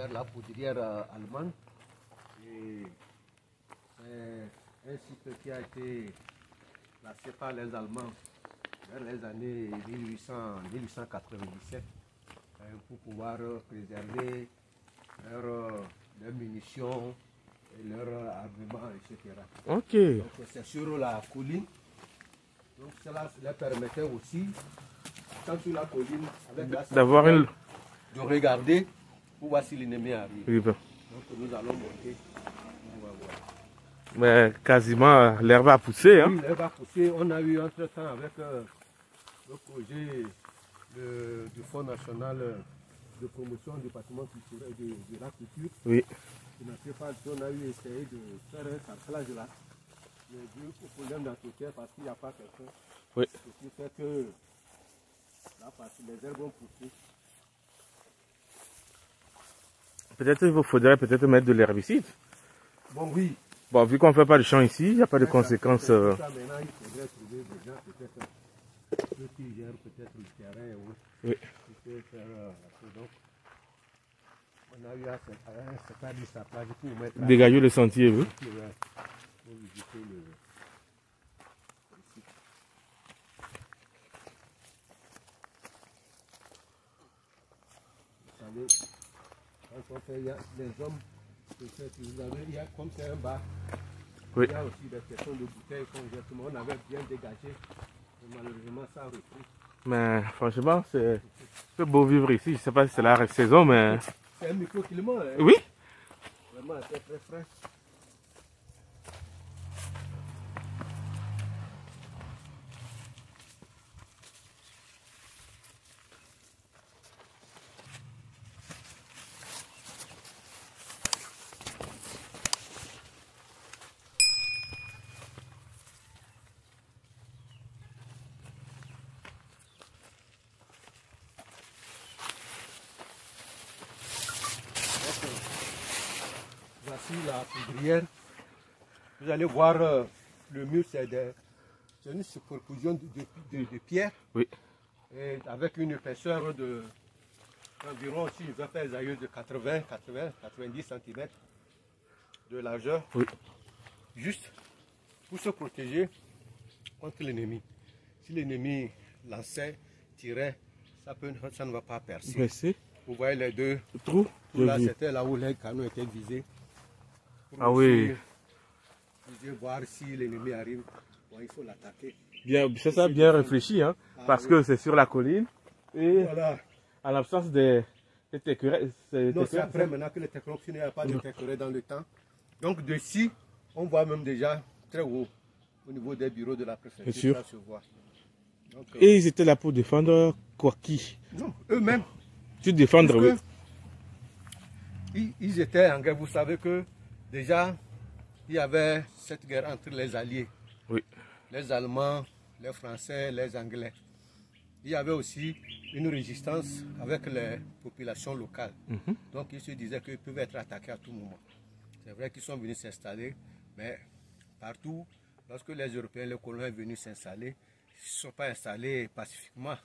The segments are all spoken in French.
vers la poudrière allemande. Et c'est un site qui a été placé par les Allemands vers les années 1897 pour pouvoir préserver leurs munitions et leurs armements, etc. Ok. Donc c'est sur la colline. Donc cela leur permettait aussi, quand sur la colline, avec la d'avoir une... de regarder pour voir si l'ennemi arrive. Oui, ben. Donc nous allons monter. On va voir. Mais quasiment l'herbe a poussé. Hein? Oui, l'herbe a poussé. On a eu entre-temps avec le projet du Fonds national de promotion du patrimoine culturel de la culture. Oui. On a eu essayé de faire un carrelage là. Mais dû au problème d'entretien parce qu'il n'y a pas quelqu'un. Oui. Ce qui fait que là, parce que les herbes ont poussé. Peut-être il faudrait peut-être mettre de l'herbicide. Bon, oui. Bon, vu qu'on ne fait pas de champ ici, il n'y a pas de conséquences. Ça, maintenant, il faudrait trouver des gens, peut-être, ceux qui gèrent peut-être le terrain et autres. Oui. Qui peuvent faire donc, on a eu à un certain distapage pour mettre... Dégager le sentier, oui. Pour visiter le site. Vous savez, quand on fait, il y a des hommes, vous avez, il y a comme c'est un bar, oui. Il y a aussi des questions de bouteilles qu'on jette. On avait bien dégagé, et malheureusement ça a repris. Mais franchement, c'est beau vivre ici. Je ne sais pas si c'est la saison, mais... C'est un microclimat. Hein? Oui. Vraiment, c'est très frais. Voici la poudrière. Vous allez voir le mur, c'est une superposition de pierres. Oui. Et avec une épaisseur de environ, si je veux faire les aïeux de 90 cm de largeur. Oui. Juste pour se protéger contre l'ennemi. Si l'ennemi lançait, tirait, ça ne va pas percer. Merci. Vous voyez les deux trous. Là, c'était là où les canons étaient visés. Ah oui. Voir si l'ennemi arrive, bon, il faut l'attaquer. Bien, c'est ça, bien réfléchi, hein, parce que c'est sur la colline et voilà. En l'absence des écureuils. Non, c'est après maintenant que les écureuils, il n'y a pas d'écureuils dans le temps. Donc d'ici, on voit même déjà très haut au niveau des bureaux de la préfecture. Ça se voit. Donc, et ils étaient là pour défendre quoi qui? Non, eux-mêmes. Tu défendre, oui. Ils étaient en guerre. Vous savez que déjà, il y avait cette guerre entre les alliés. Oui. Les Allemands, les Français, les Anglais. Il y avait aussi une résistance avec les populations locales. Donc ils se disaient qu'ils peuvent être attaqués à tout moment. C'est vrai qu'ils sont venus s'installer, mais partout, lorsque les Européens, les colons sont venus s'installer, ils ne se sont pas installés pacifiquement.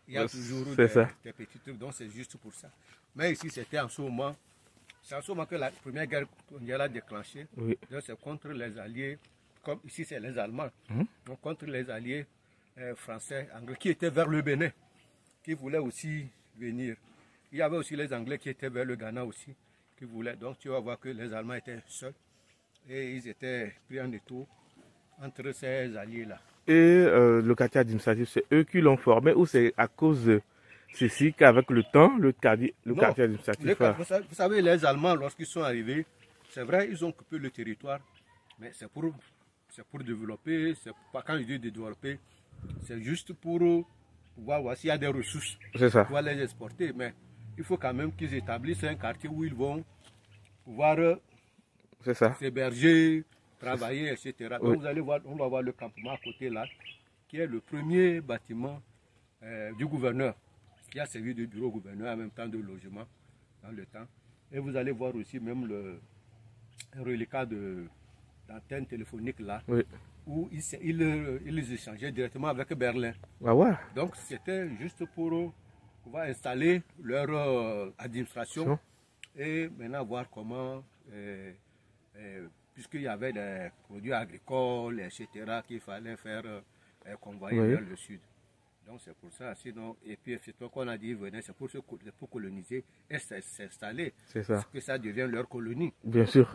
Il y a toujours des petits trucs, donc c'est juste pour ça. Mais ici, c'était en ce moment, c'est en ce moment que la première guerre mondiale a déclenché. Oui. Donc c'est contre les Alliés, comme ici c'est les Allemands, donc contre les Alliés français, anglais, qui étaient vers le Bénin, qui voulaient aussi venir. Il y avait aussi les Anglais qui étaient vers le Ghana aussi, qui voulaient. Donc tu vas voir que les Allemands étaient seuls et ils étaient pris en étau entre ces alliés-là. Et le quartier administratif, c'est eux qui l'ont formé ou c'est à cause de ceci qu'avec le temps, le quartier administratif Vous savez, les Allemands, lorsqu'ils sont arrivés, c'est vrai, ils ont coupé le territoire, mais c'est pour développer, c'est pas quand je dis développer, c'est juste pour voir s'il y a des ressources, pour les exporter, mais il faut quand même qu'ils établissent un quartier où ils vont pouvoir s'héberger, travailler, etc. Donc vous allez voir, on va voir le campement à côté là, qui est le premier bâtiment du gouverneur, qui a servi de bureau au gouverneur en même temps de logement dans le temps. Et vous allez voir aussi même le reliquat d'antenne téléphonique là, où ils échangeaient directement avec Berlin. Ah ouais. Donc c'était juste pour pouvoir installer leur administration et maintenant voir comment, puisqu'il y avait des produits agricoles, etc., qu'il fallait faire convoyer vers le sud. Donc c'est pour ça, sinon, et puis effectivement, qu'on a dit venir, c'est pour coloniser et s'installer. C'est ça. Que ça devient leur colonie. Bien sûr.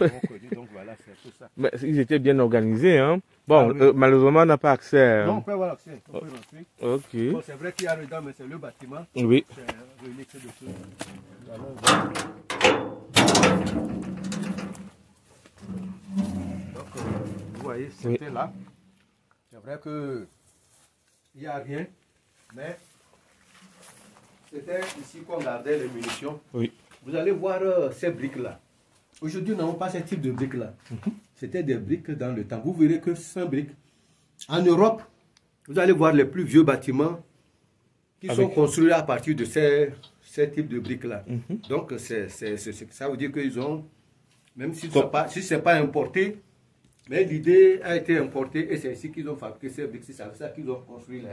Donc voilà, c'est tout ça. Mais ils étaient bien organisés, hein. Bon, oui. Malheureusement, on n'a pas accès. Non, on peut avoir accès, on peut rentrer. Ok. Bon, c'est vrai qu'il y a dedans, mais c'est le bâtiment. Oui. C'est relique de tout. Donc, vous voyez, c'était oui. Là. C'est vrai que il n'y a rien, mais c'était ici qu'on gardait les munitions. Oui. Vous allez voir ces briques-là. Aujourd'hui, nous n'avons pas ce type de briques-là. C'était des briques dans le temps. Vous verrez que c'est une brique. En Europe, vous allez voir les plus vieux bâtiments qui sont construits à partir de ces types de briques-là. Donc, ça veut dire qu'ils ont, même si ce n'est pas importé, mais l'idée a été importée et c'est ici qu'ils ont fabriqué ces briques. C'est ça qu'ils ont construit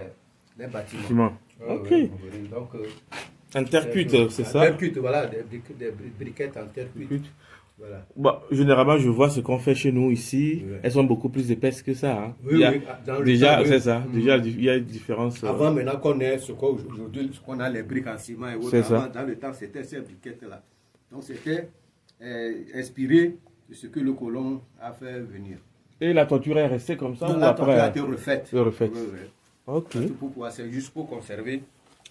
les bâtiments. Ok. Donc, en terre cuite, c'est ça? En terre cuite, voilà, des briquettes en terre cuite. Voilà. Bon, généralement, je vois ce qu'on fait chez nous ici. Oui. Elles sont beaucoup plus épaisses que ça. Hein. Oui, déjà, c'est ça. Déjà, il y a une différence. Avant, maintenant qu'on est aujourd'hui, qu'on a les briques en ciment et autres, avant, dans le temps, c'était ces briquettes-là. Donc, c'était inspiré de ce que le colon a fait venir. Et la toiture est restée comme ça? Non, ou la après toiture a été refaite. Refaite. Oui, oui. Ok. C'est juste pour conserver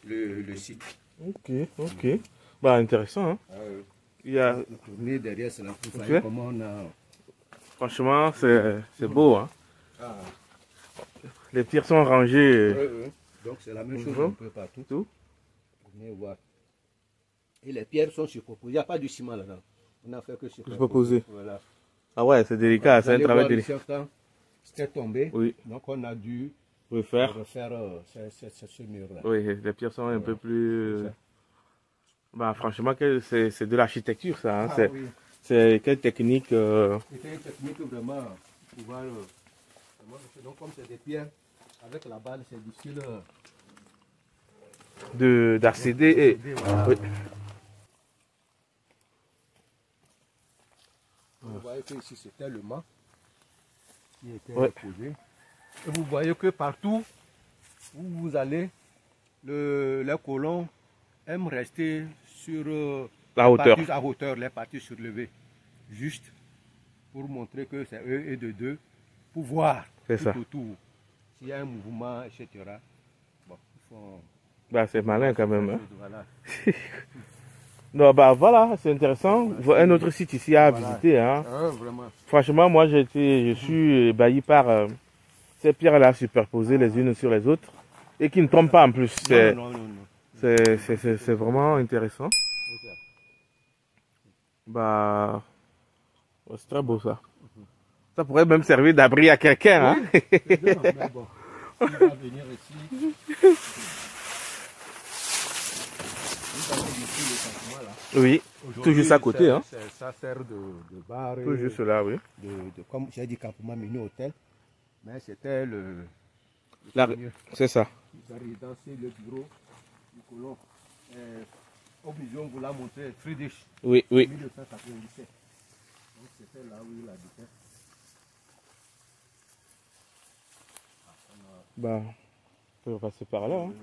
le site. Ok, ok. Bah, intéressant. Hein. Il y a... derrière, c'est la okay. Comment on a... Franchement, c'est beau. Hein. Les pierres sont rangées. Oui. Donc, c'est la même chose un peu partout. Vous venez voir. Et les pierres sont superposées. Il n'y a pas du ciment là-dedans. On a fait que superposer. Voilà. Ah ouais, c'est délicat. C'est un travail délicat. C'était tombé. Oui. Donc, on a dû refaire ce mur-là. Oui, les pierres sont un peu plus... Bah, franchement, c'est de l'architecture, ça. Hein. C'est quelle technique C'était une technique vraiment pour pouvoir... donc, comme c'est des pierres, avec la balle, c'est difficile d'accéder. Voilà. Oui. Vous voyez que ici, c'était le mât qui était posé. Et vous voyez que partout où vous allez, les colons aiment rester sur la hauteur. À hauteur, les parties surlevées. Juste pour montrer que c'est eux et de deux, pour voir tout autour. S'il y a un mouvement, etc. Bon, bah, c'est malin quand même. Hein. Voilà. Non, bah voilà, c'est intéressant. Un autre site ici à visiter. Hein. Vraiment. Franchement, moi je suis ébahi par ces pierres-là superposées les unes sur les autres et qui ne tombent pas en plus. C'est vraiment intéressant. Bah, c'est très beau ça. Ça pourrait même servir d'abri à quelqu'un. Oui, hein? Bien, mais bon, il va venir ici. Oui, tout juste à côté. Hein. Ça sert de bar. Tout juste là, oui. Comme j'ai dit, campement mini-hôtel. Mais c'était c'est ça. La résidence, le bureau du colon. Obligé, on vous l'a montré, Friedrich. Oui. 1997. Donc c'était là où il habitait. Bah, on peut passer par là. Hein.